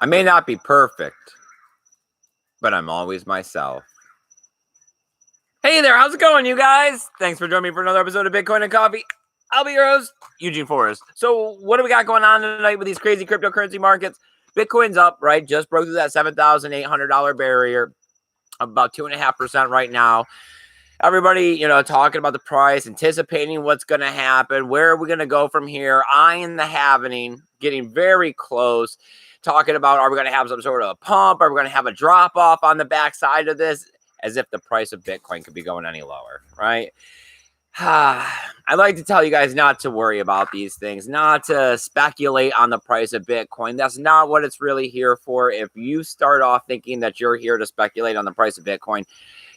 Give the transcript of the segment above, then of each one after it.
I may not be perfect, but I'm always myself. Hey there, how's it going, you guys? Thanks for joining me for another episode of Bitcoin and Coffee. I'll be your host, Eugene Forrest. So what do we got going on tonight with these crazy cryptocurrency markets? Bitcoin's up, right? Just broke through that $7,800 barrier, about 2.5% right now. Everybody, talking about the price, anticipating what's going to happen. Where are we going to go from here? Eyeing the happening, getting very close. Talking about, are we going to have some sort of a pump? Are we going to have a drop off on the backside of this? As if the price of Bitcoin could be going any lower, right? I like to tell you guys not to worry about these things, not to speculate on the price of Bitcoin. That's not what it's really here for. If you start off thinking that you're here to speculate on the price of Bitcoin,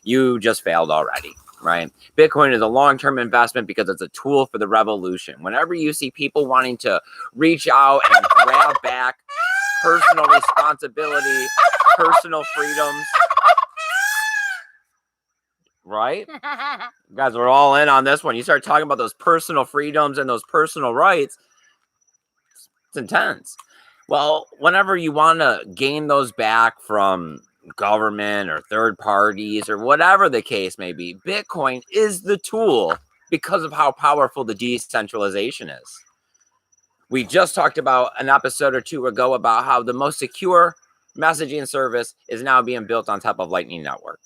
you just failed already, right? Bitcoin is a long-term investment because it's a tool for the revolution. Whenever you see people wanting to reach out and grab back personal responsibility, personal freedoms, right? You guys are all in on this one. You start talking about those personal freedoms and those personal rights, it's intense. Well, whenever you want to gain those back from government or third parties or whatever the case may be, Bitcoin is the tool because of how powerful the decentralization is. We just talked about an episode or two ago about how the most secure messaging service is now being built on top of Lightning Network.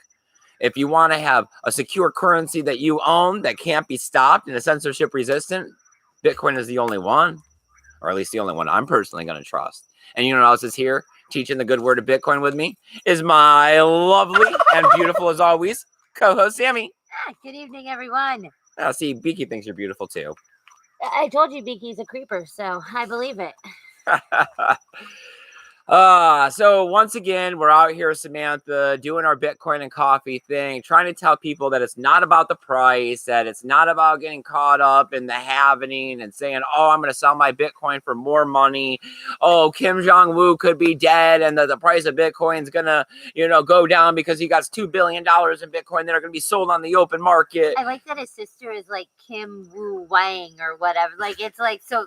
If you want to have a secure currency that you own that can't be stopped and is censorship resistant, Bitcoin is the only one, or at least the only one I'm personally going to trust. And you know what else is here teaching the good word of Bitcoin with me is my lovely and beautiful as always co-host Sammy. Good evening, everyone. See, Beaky thinks you're beautiful too. I told you Beaky's a creeper, so I believe it. So once again, we're out here, Samantha, doing our Bitcoin and coffee thing, trying to tell people that it's not about the price, that it's not about getting caught up in the halvening and saying, oh, I'm going to sell my Bitcoin for more money. Oh, Kim Jong-un could be dead and the price of Bitcoin is going to, go down because he got $2 billion in Bitcoin that are going to be sold on the open market. I like that his sister is like Kim Woo Wang or whatever. Like, it's like, so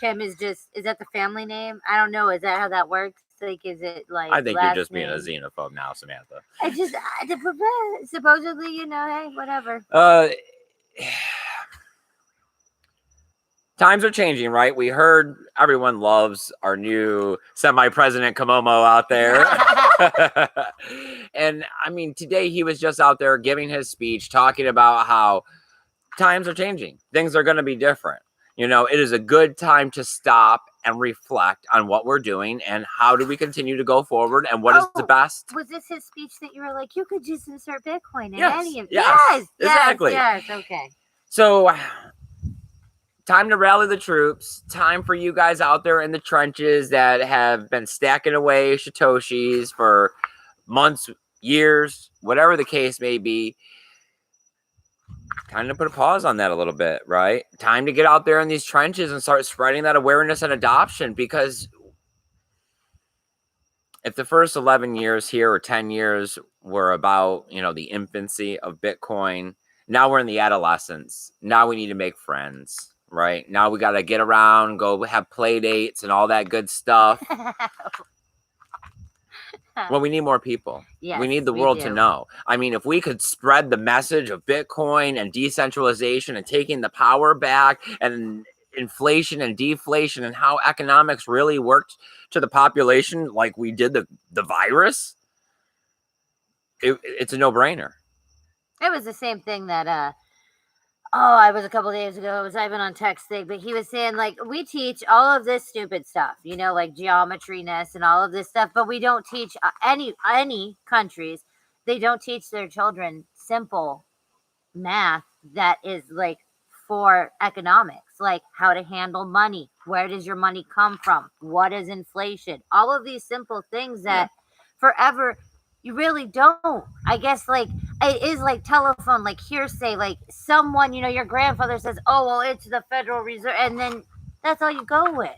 Kim is that the family name? I don't know. Is that how that works? Like, is it like? I think you're just being a xenophobe now, Samantha. Supposedly, hey, whatever. Times are changing, right? We heard everyone loves our new semi-president Komomo out there. And I mean, today he was just out there giving his speech, talking about how times are changing. Things are going to be different. It is a good time to stop and reflect on what we're doing and how do we continue to go forward and what is the best. Was this his speech that you were like, you could just insert Bitcoin in any of Yes, exactly. Yes, okay. So time to rally the troops. Time for you guys out there in the trenches that have been stacking away Satoshis for months, years, whatever the case may be. Time to put a pause on that a little bit, right? Time to get out there in these trenches and start spreading that awareness and adoption, because if the first 11 years here or 10 years were about, the infancy of Bitcoin, now we're in the adolescence. Now we need to make friends, right? Now we got to get around, go have play dates and all that good stuff. Well, we need more people. Yes, we need the world to know. I mean, if we could spread the message of Bitcoin and decentralization and taking the power back and inflation and deflation and how economics really worked to the population like we did the virus, it's a no-brainer. It was the same thing that I was a couple of days ago. I was even on text thing, but he was saying, like, we teach all of this stupid stuff, like geometry-ness and all of this stuff, but we don't teach any countries. They don't teach their children simple math that is like for economics, like how to handle money. Where does your money come from? What is inflation? All of these simple things that forever you really don't. I guess, like, it is like telephone, like hearsay, like someone, your grandfather says, oh, well, it's the Federal Reserve. And then that's all you go with.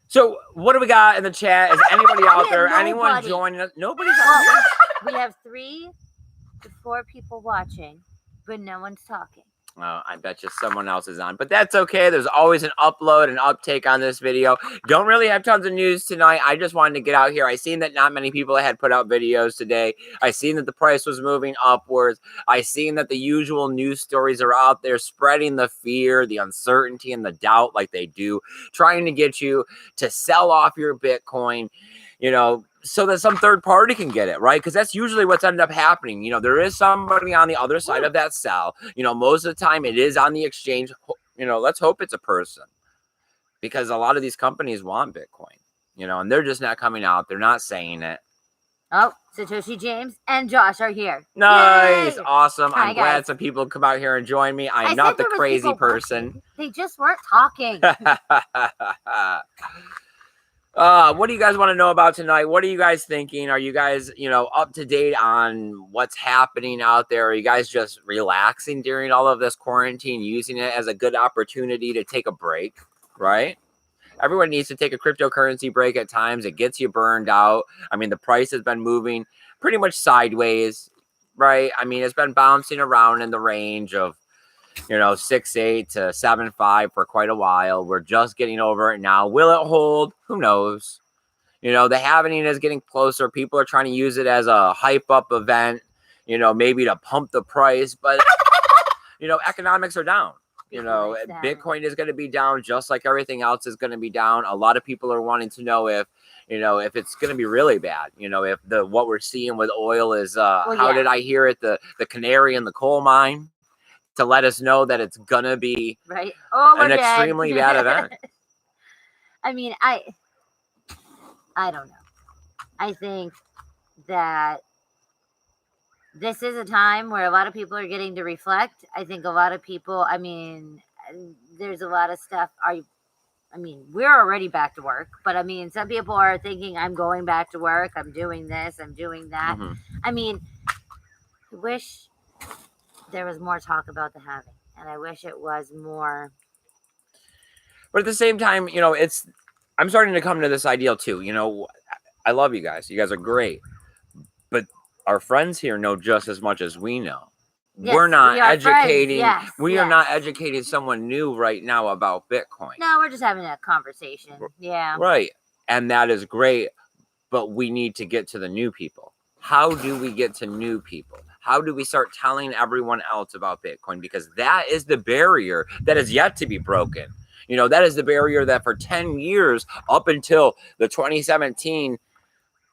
So what do we got in the chat? Is anybody out there? Anyone joining us? Nobody's out there. We have 3 to 4 people watching, but no one's talking. I bet you someone else is on, but that's okay. There's always an upload and uptake on this video. Don't really have tons of news tonight. I just wanted to get out here. I seen that not many people had put out videos today. I seen that the price was moving upwards. I seen that the usual news stories are out there spreading the fear, the uncertainty, and the doubt like they do, trying to get you to sell off your Bitcoin, so that some third party can get it, right? Because that's usually what's ended up happening. There is somebody on the other side of that sell. Most of the time it is on the exchange. Let's hope it's a person, because a lot of these companies want Bitcoin, and they're just not coming out. They're not saying it. Oh, Satoshi James and Josh are here. Nice. Yay! Awesome. Hi, I'm glad guys. some people come out here and join me. I'm I not said the there was crazy people person. watching. They just weren't talking. What do you guys want to know about tonight? What are you guys thinking? Are you guys, up to date on what's happening out there? Are you guys just relaxing during all of this quarantine, using it as a good opportunity to take a break, right? Everyone needs to take a cryptocurrency break at times. It gets you burned out. I mean, the price has been moving pretty much sideways, right? I mean, it's been bouncing around in the range of 6.8 to 7.5 for quite a while. We're just getting over it now. Will it hold? Who knows? The halving is getting closer. People are trying to use it as a hype up event, maybe to pump the price, but economics are down. Bitcoin is going to be down just like everything else is going to be down. A lot of people are wanting to know if it's going to be really bad. If what we're seeing with oil is how did I hear it? The canary in the coal mine, to let us know that it's gonna be right. an extremely bad event. I mean, I don't know. I think that this is a time where a lot of people are getting to reflect. I think a lot of people, there's a lot of stuff. We're already back to work, but some people are thinking, I'm going back to work. I'm doing this. I'm doing that. I wish there was more talk about the halving, and I wish it was more. But at the same time, I'm starting to come to this ideal too. I love you guys. You guys are great, but our friends here know just as much as we know. Yes, we're not educating. Yes, we are not educating someone new right now about Bitcoin. No, we're just having a conversation. Yeah. Right. And that is great, but we need to get to the new people. How do we get to new people? How do we start telling everyone else about Bitcoin? Because that is the barrier that is yet to be broken. That is the barrier that for 10 years, up until the 2017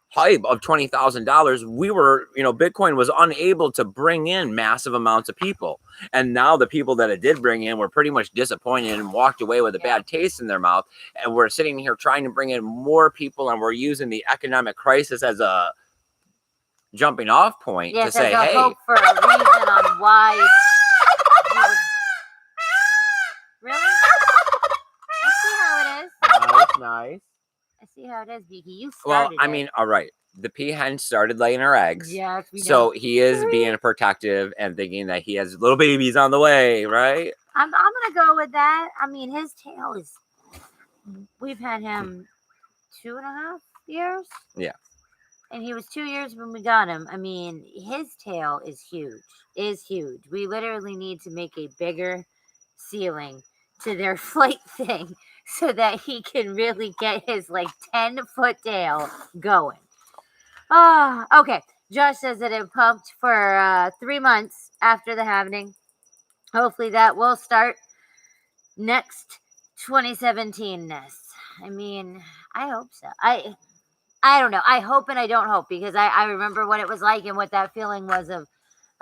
hype of $20,000, we were, Bitcoin was unable to bring in massive amounts of people. And now the people that it did bring in were pretty much disappointed and walked away with a bad taste in their mouth. And we're sitting here trying to bring in more people, and we're using the economic crisis as a jumping off point to say, hey, hope for a reason on why. Really? I see how it is. Nice. I see how it is, Beaky. You started it. All right. The peahen started laying her eggs. Yes, we know. So he is being protective and thinking that he has little babies on the way, right? I'm gonna go with that. His tail is. We've had him 2.5 years. Yeah. And he was 2 years when we got him. His tail is huge. We literally need to make a bigger ceiling to their flight thing so that he can really get his 10-foot tail going. Oh, okay. Josh says that it pumped for 3 months after the halving. Hopefully that will start next 2017-ness. I hope so. I don't know. I hope and I don't hope, because I remember what it was like and what that feeling was of,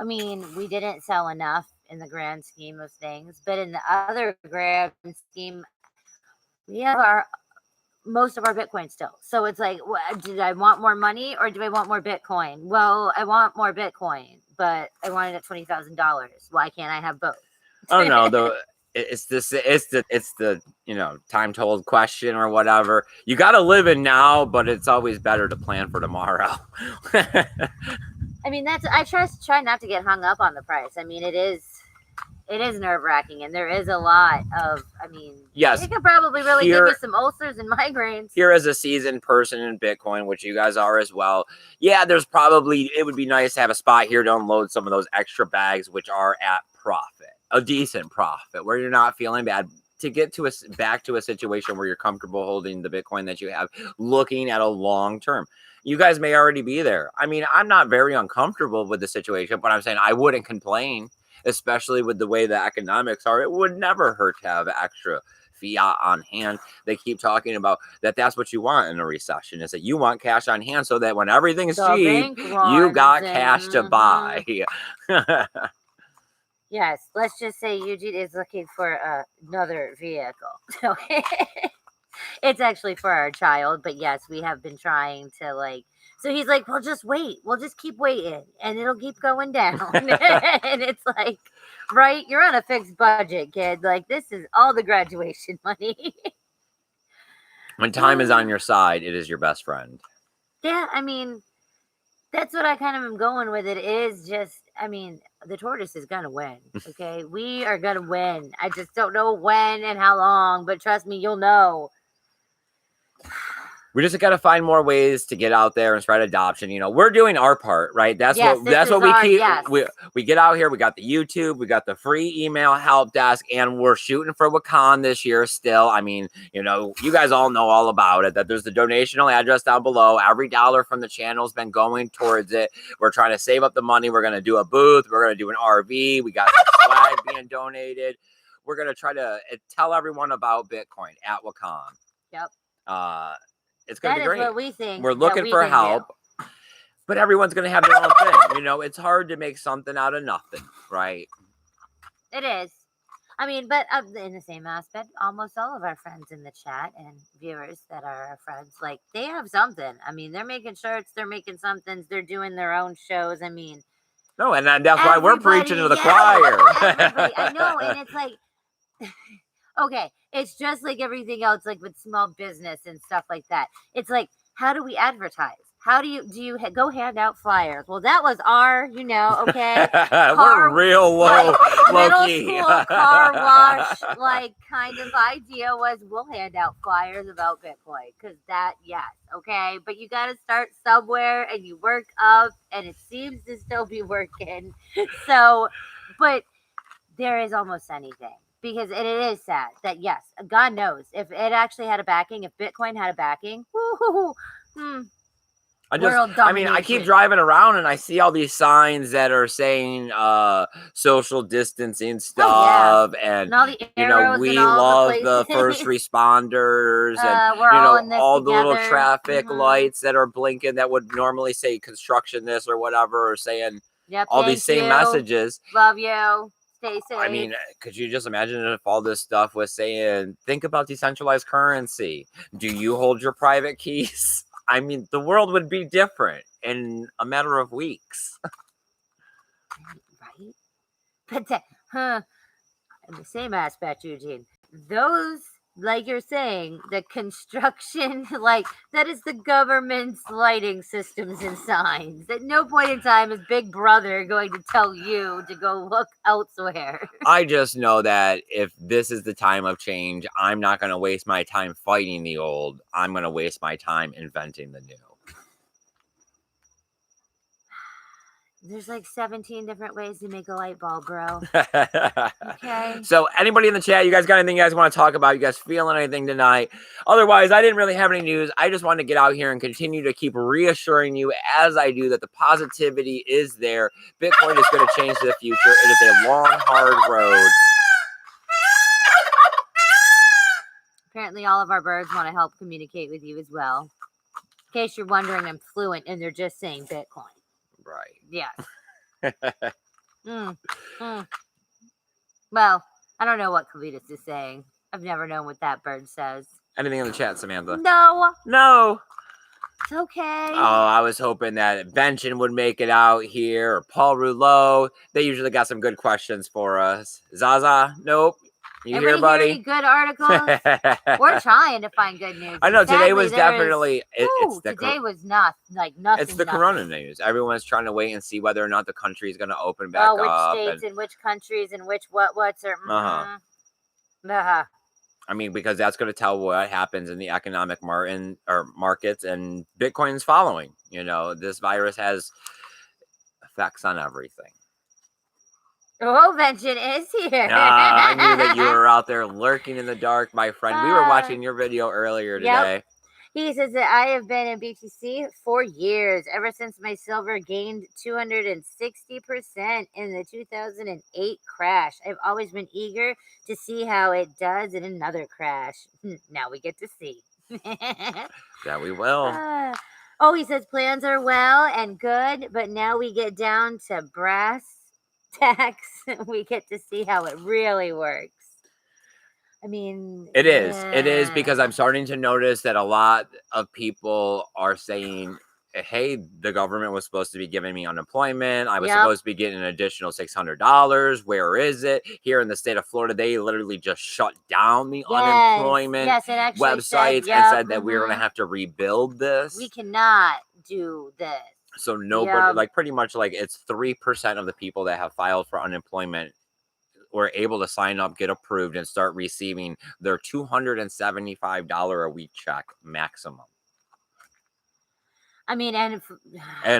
we didn't sell enough in the grand scheme of things, but in the other grand scheme, we have most of our Bitcoin still. So it's like, did I want more money or do I want more Bitcoin? Well, I want more Bitcoin, but I want it at $20,000. Why can't I have both? Oh no, it's the time told question or whatever. You got to live in now, but it's always better to plan for tomorrow. I try not to get hung up on the price. It is nerve-wracking, and there is a lot of, yes, it could probably really give you some ulcers and migraines. Here as a seasoned person in Bitcoin, which you guys are as well, it would be nice to have a spot here to unload some of those extra bags, which are at profit. a decent profit, where you're not feeling bad, to get to back to a situation where you're comfortable holding the Bitcoin that you have, looking at a long term. You guys may already be there. I mean, I'm not very uncomfortable with the situation, but I'm saying I wouldn't complain, especially with the way the economics are. It would never hurt to have extra fiat on hand. They keep talking about that's what you want in a recession, is that you want cash on hand so that when everything is cheap, you got cash to buy. Yes, let's just say Eugene is looking for another vehicle. Okay. It's actually for our child, but yes, we have been trying to like. So he's like, "Well, just wait. We'll just keep waiting, and it'll keep going down." And it's like, right? You're on a fixed budget, kid. Like, this is all the graduation money. When time is on your side, it is your best friend. Yeah, I mean, that's what I kind of am going with. It is just, I mean, the tortoise is gonna win. Okay, we are gonna win. I just don't know when and how long, but trust me, you'll know. We just got to find more ways to get out there and spread adoption. You know, we're doing our part, right? That's what we keep. Yes. We get out here. We got the YouTube, we got the free email help desk, and we're shooting for Wakaan this year still. I mean, you know, you guys all know all about it, that there's the donational address down below. Every dollar from the channel has been going towards it. We're trying to save up the money. We're going to do a booth. We're going to do an RV. We got some swag being donated. We're going to try to tell everyone about Bitcoin at Wakaan. Yep. It's going to be great. What we think. We're looking for help, but everyone's going to have their own thing. You know, it's hard to make something out of nothing, right? It is. I mean, but in the same aspect, almost all of our friends in the chat and viewers that are our friends, like, they have something. I mean, they're making shirts, they're making something, they're doing their own shows. I mean, no, and that's why we're preaching to the choir. I know, and it's like, okay, it's just like everything else, like with small business and stuff like that. It's like, how do we advertise? How do you go hand out flyers? Well, that was our, okay. We're real low, middle school car wash, like, kind of idea was we'll hand out flyers about Bitcoin, because yes, okay. But you got to start somewhere, and you work up, and it seems to still be working. So, but there is almost anything. Because it is sad that, yes, God knows, if it actually had a backing, if Bitcoin had a backing, I keep driving around and I see all these signs that are saying social distancing stuff, and we love the first responders, and all the little traffic lights that are blinking that would normally say construction this or whatever, or saying all these same messages. Love you. Stay safe. I mean, could you just imagine if all this stuff was saying, think about decentralized currency? Do you hold your private keys? I mean, the world would be different in a matter of weeks. Right? But, in the same aspect, Eugene, those, like you're saying, the construction, like, that is the government's lighting systems and signs. At no point in time is Big Brother going to tell you to go look elsewhere. I just know that if this is the time of change, I'm not going to waste my time fighting the old. I'm going to waste my time inventing the new. There's like 17 different ways to make a light bulb, bro. Okay. So anybody in the chat, you guys got anything you guys want to talk about? You guys feeling anything tonight? Otherwise, I didn't really have any news. I just wanted to get out here and continue to keep reassuring you as I do that the positivity is there. Bitcoin is going to change the future. It is a long, hard road. Apparently, all of our birds want to help communicate with you as well. In case you're wondering, I'm fluent and they're just saying Bitcoin. Right. Yeah. Well, I don't know what Cletus is saying. I've never known what that bird says. Anything in the chat, Samantha? No. It's okay. Oh, I was hoping that Benchen would make it out here, or Paul Rouleau. They usually got some good questions for us. Zaza? Nope. You Everybody here, buddy? Hear any good articles? We're trying to find good news. I know today was definitely. Today was not like nothing. It's the Corona news. Everyone's trying to wait and see whether or not the country is going to open back up. Which states and which countries and which what's or. I mean, because that's going to tell what happens in the economic markets, and Bitcoin's following. You know, this virus has effects on everything. Oh, Vengeance is here. I knew that you were out there lurking in the dark, my friend. We were watching your video earlier today. He says that I have been in BTC for years, ever since my silver gained 260% in the 2008 crash. I've always been eager to see how it does in another crash. Now we get to see. That we will. He says plans are well and good, but now we get down to brass tacks. We get to see how it really works. I mean, it is because I'm starting to notice that a lot of people are saying, hey, the government was supposed to be giving me unemployment. I was supposed to be getting an additional $600. Where is it? Here in the state of Florida, they literally just shut down the unemployment websites and said that we were going to have to rebuild this. We cannot do this. So nobody, like pretty much like it's 3% of the people that have filed for unemployment were able to sign up, get approved, and start receiving their $275 a week check maximum. I mean, and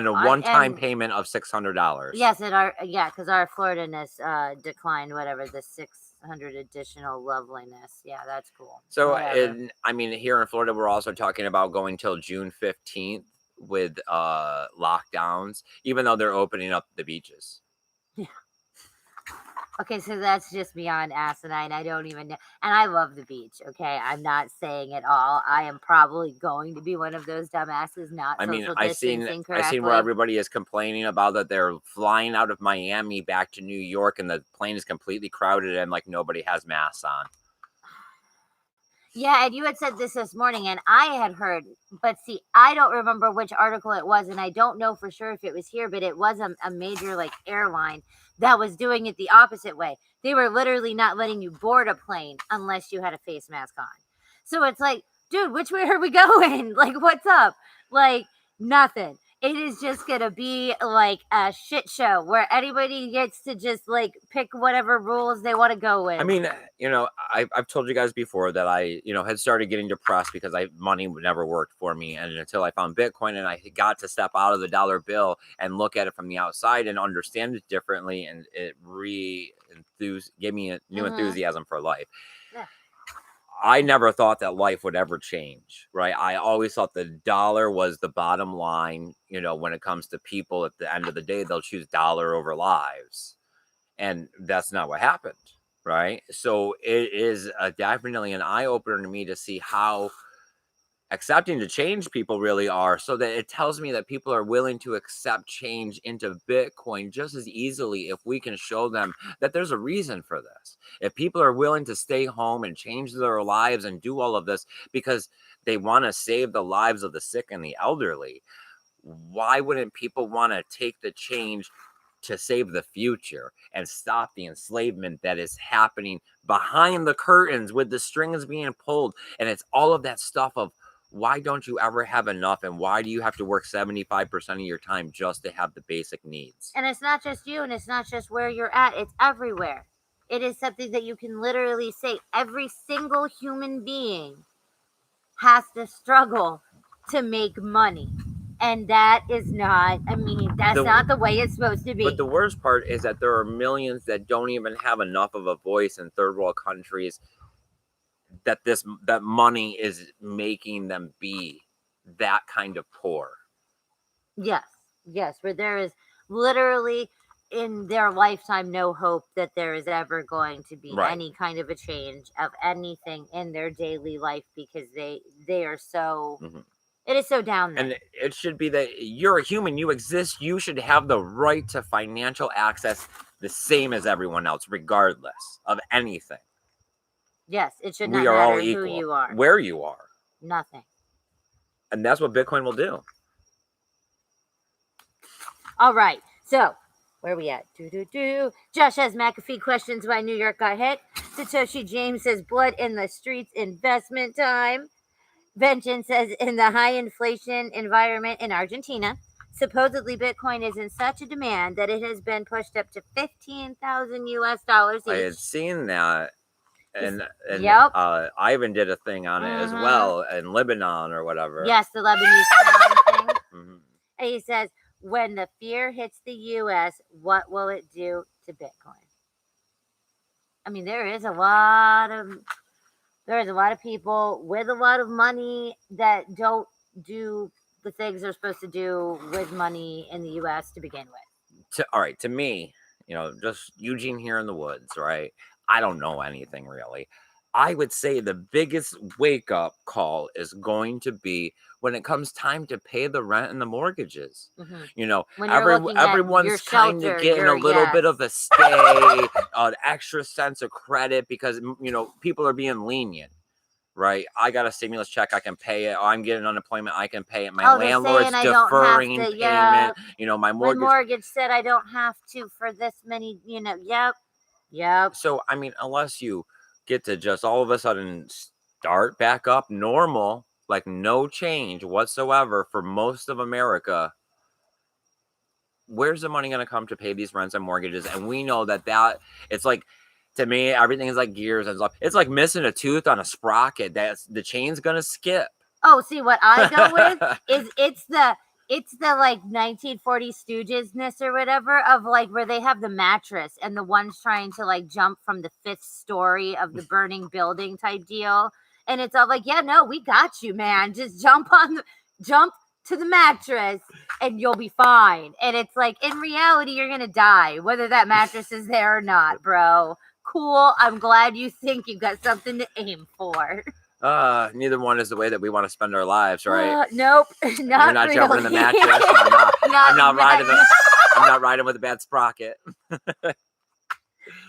a one-time payment of $600. Yes, because our Florida-ness declined whatever the 600 additional loveliness. Yeah, that's cool. So, here in Florida, we're also talking about going till June 15th with lockdowns, even though they're opening up the beaches. Yeah. Okay, so that's just beyond asinine. I don't even know. And I love the beach, okay? I'm not saying at all. I am probably going to be one of those dumbasses not social distancing correctly. I've seen where everybody is complaining about that they're flying out of Miami back to New York and the plane is completely crowded and like nobody has masks on. Yeah, and you had said this morning, and I had heard, but see, I don't remember which article it was, and I don't know for sure if it was here, but it was a major, like, airline that was doing it the opposite way. They were literally not letting you board a plane unless you had a face mask on. So it's like, dude, which way are we going? Like, what's up? Like, nothing. It is just going to be like a shit show where anybody gets to just like pick whatever rules they want to go with. I mean, I've told you guys before that I, had started getting depressed because money never worked for me. And until I found Bitcoin and I got to step out of the dollar bill and look at it from the outside and understand it differently. And it gave me a new enthusiasm for life. Yeah. I never thought that life would ever change, right? I always thought the dollar was the bottom line. When it comes to people, at the end of the day, they'll choose dollar over lives. And that's not what happened, right? So it is definitely an eye-opener to me to see how accepting to change people really are, so that it tells me that people are willing to accept change into Bitcoin just as easily if we can show them that there's a reason for this. If people are willing to stay home and change their lives and do all of this because they want to save the lives of the sick and the elderly, why wouldn't people want to take the change to save the future and stop the enslavement that is happening behind the curtains with the strings being pulled? And it's all of that stuff of, why don't you ever have enough? And why do you have to work 75% of your time just to have the basic needs? And it's not just you, and it's not just where you're at. It's everywhere. It is something that you can literally say every single human being has to struggle to make money. And that is not, that's not the way it's supposed to be. But the worst part is that there are millions that don't even have enough of a voice in third world countries, that money is making them be that kind of poor. Yes, where there is literally in their lifetime no hope that there is ever going to be any kind of a change of anything in their daily life, because they are so it is so down there. And it should be that you're a human, you exist, you should have the right to financial access the same as everyone else, regardless of anything. Yes, it should not matter who you are, where you are. Nothing. And that's what Bitcoin will do. All right. So, where are we at? Josh has McAfee questions why New York got hit. Satoshi James says blood in the streets, investment time. Vengeance says in the high inflation environment in Argentina, supposedly Bitcoin is in such a demand that it has been pushed up to $15,000 each. I had seen that. And Ivan did a thing on it as well in Lebanon or whatever. Yes, the Lebanese thing. And he says, when the fear hits the U.S., what will it do to Bitcoin? I mean, there is a lot of people with a lot of money that don't do the things they're supposed to do with money in the U.S. to begin with. All right, to me, just Eugene here in the woods, right? I don't know anything really. I would say the biggest wake up call is going to be when it comes time to pay the rent and the mortgages. When you're looking at your Everyone's kind of shelter, getting a little bit of a stay, an extra sense of credit because, people are being lenient. Right, I got a stimulus check, I can pay it. I'm getting unemployment, I can pay it. My landlord's deferring payment. Yeah. My mortgage. My mortgage said I don't have to for this many. Yep. So unless you get to just all of a sudden start back up normal, like no change whatsoever for most of America, where's the money going to come to pay these rents and mortgages? And we know that it's like, to me, everything is like gears and stuff. It's like missing a tooth on a sprocket. That's the chain's gonna skip. Oh, see what I go with is it's the like 1940s Stoogesness or whatever of like where they have the mattress and the one's trying to like jump from the 5th story of the burning building type deal, and it's all like, yeah, no, we got you, man. Just jump to the mattress and you'll be fine. And it's like in reality, you're gonna die whether that mattress is there or not, bro. Cool. I'm glad you think you've got something to aim for. Neither one is the way that we want to spend our lives, right? Nope, not You're not really. jumping in the mattress. I'm not riding with a bad sprocket.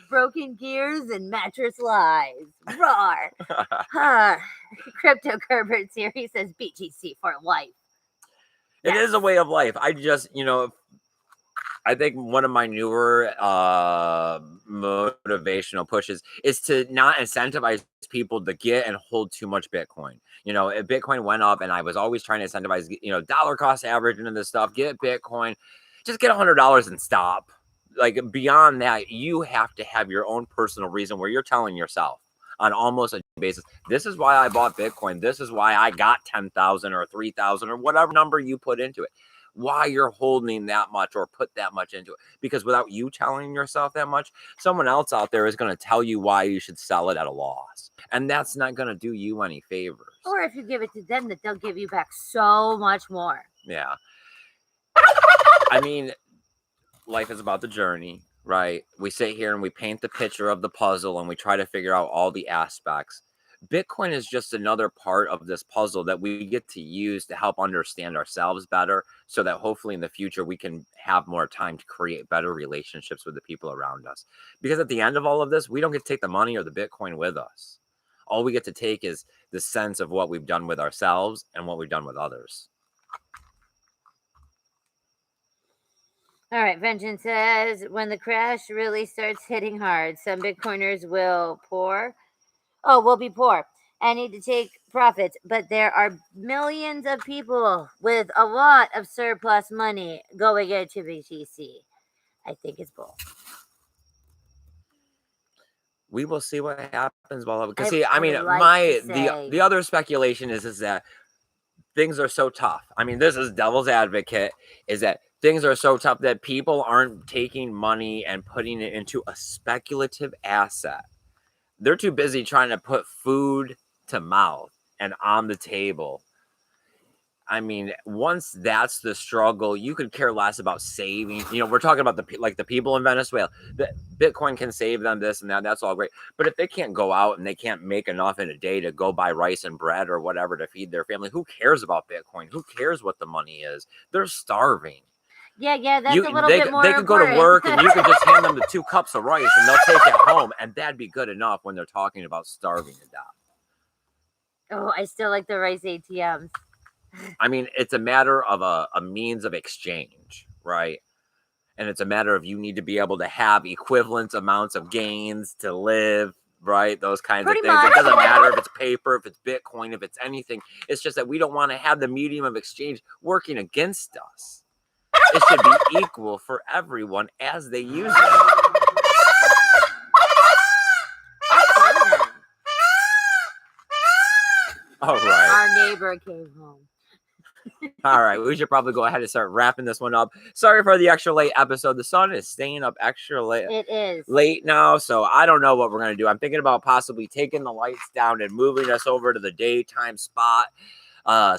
Broken gears and mattress lies. Roar. Crypto Herbert series says BGC for life. It is a way of life. I just, I think one of my newer motivational pushes is to not incentivize people to get and hold too much Bitcoin. If Bitcoin went up and I was always trying to incentivize, dollar cost average into this stuff, get Bitcoin, just get $100 and stop. Like beyond that, you have to have your own personal reason where you're telling yourself on almost a basis, this is why I bought Bitcoin. This is why I got 10,000 or 3,000 or whatever number you put into it. Why you're holding that much or put that much into it. Because without you telling yourself that much, someone else out there is going to tell you why you should sell it at a loss. And that's not going to do you any favors. Or if you give it to them, that they'll give you back so much more. Yeah. Life is about the journey, right? We sit here and we paint the picture of the puzzle and we try to figure out all the aspects. Bitcoin is just another part of this puzzle that we get to use to help understand ourselves better so that hopefully in the future we can have more time to create better relationships with the people around us. Because at the end of all of this, we don't get to take the money or the Bitcoin with us. All we get to take is the sense of what we've done with ourselves and what we've done with others. All right, Vengeance says, when the crash really starts hitting hard, some Bitcoiners will be poor. I need to take profits, but there are millions of people with a lot of surplus money going into BTC. I think it's bull. We will see what happens. Because the other speculation is that things are so tough. This is devil's advocate, is that things are so tough that people aren't taking money and putting it into a speculative asset. They're too busy trying to put food to mouth and on the table. Once that's the struggle, you could care less about saving. We're talking about the people in Venezuela. The Bitcoin can save them this and that. That's all great. But if they can't go out and they can't make enough in a day to go buy rice and bread or whatever to feed their family, who cares about Bitcoin? Who cares what the money is? They're starving. Yeah, that's a little bit more They could go to work and you could just hand them the 2 cups of rice and they'll take it home. And that'd be good enough when they're talking about starving to death. Oh, I still like the rice ATMs. It's a matter of a means of exchange, right? And it's a matter of you need to be able to have equivalent amounts of gains to live, right? Those kinds of things. It doesn't matter if it's paper, if it's Bitcoin, if it's anything. It's just that we don't want to have the medium of exchange working against us. It should be equal for everyone as they use it. All right. Our neighbor came home. All right, we should probably go ahead and start wrapping this one up. Sorry for the extra late episode. The sun is staying up extra late. It is. Late now, so I don't know what we're going to do. I'm thinking about possibly taking the lights down and moving us over to the daytime spot,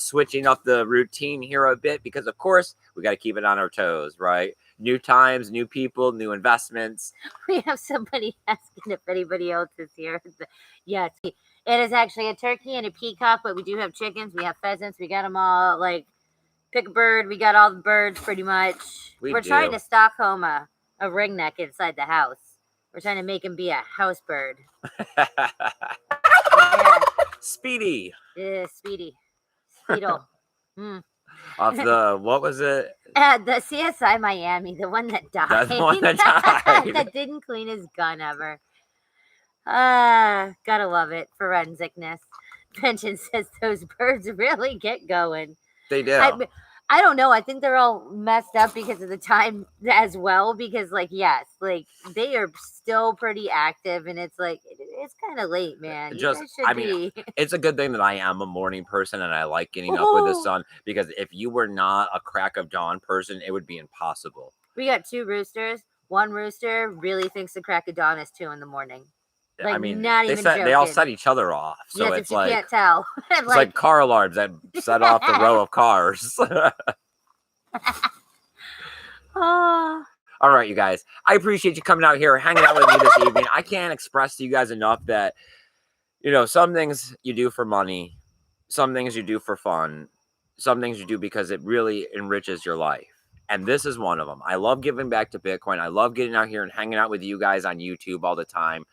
switching up the routine here a bit because, of course, we got to keep it on our toes, right? New times, new people, new investments. We have somebody asking if anybody else is here. Yes, it is actually a turkey and a peacock, but we do have chickens. We have pheasants. We got them all. Like, pick a bird. We got all the birds pretty much. We're trying to Stockholm a ringneck inside the house. We're trying to make him be a house bird. Yeah. Speedy. Yeah, Speedy. Speedle. Off the, what was it? The CSI Miami, the one that died. That's the one that died. That didn't clean his gun ever. Gotta love it. Forensicness. Pension says those birds really get going. They do. I don't know. I think they're all messed up because of the time as well. Because, like, yes, like they are still pretty active, and it's like it's kind of late, man. It's a good thing that I am a morning person and I like getting up with the sun. Because if you were not a crack of dawn person, it would be impossible. We got 2 roosters. One rooster really thinks the crack of dawn is 2 in the morning. Like, not even joking. They all set each other off. So yes, it's like you can't tell. It's like car alarms that set off the row of cars. All right, you guys. I appreciate you coming out here, hanging out with me this evening. I can't express to you guys enough that, some things you do for money, some things you do for fun, some things you do because it really enriches your life. And this is one of them. I love giving back to Bitcoin. I love getting out here and hanging out with you guys on YouTube all the time.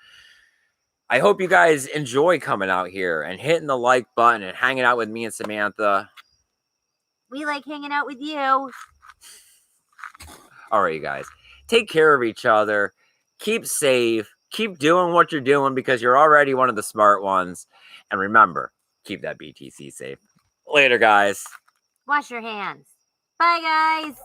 I hope you guys enjoy coming out here and hitting the like button and hanging out with me and Samantha. We like hanging out with you. All right, you guys. Take care of each other. Keep safe. Keep doing what you're doing because you're already one of the smart ones. And remember, keep that BTC safe. Later, guys. Wash your hands. Bye, guys.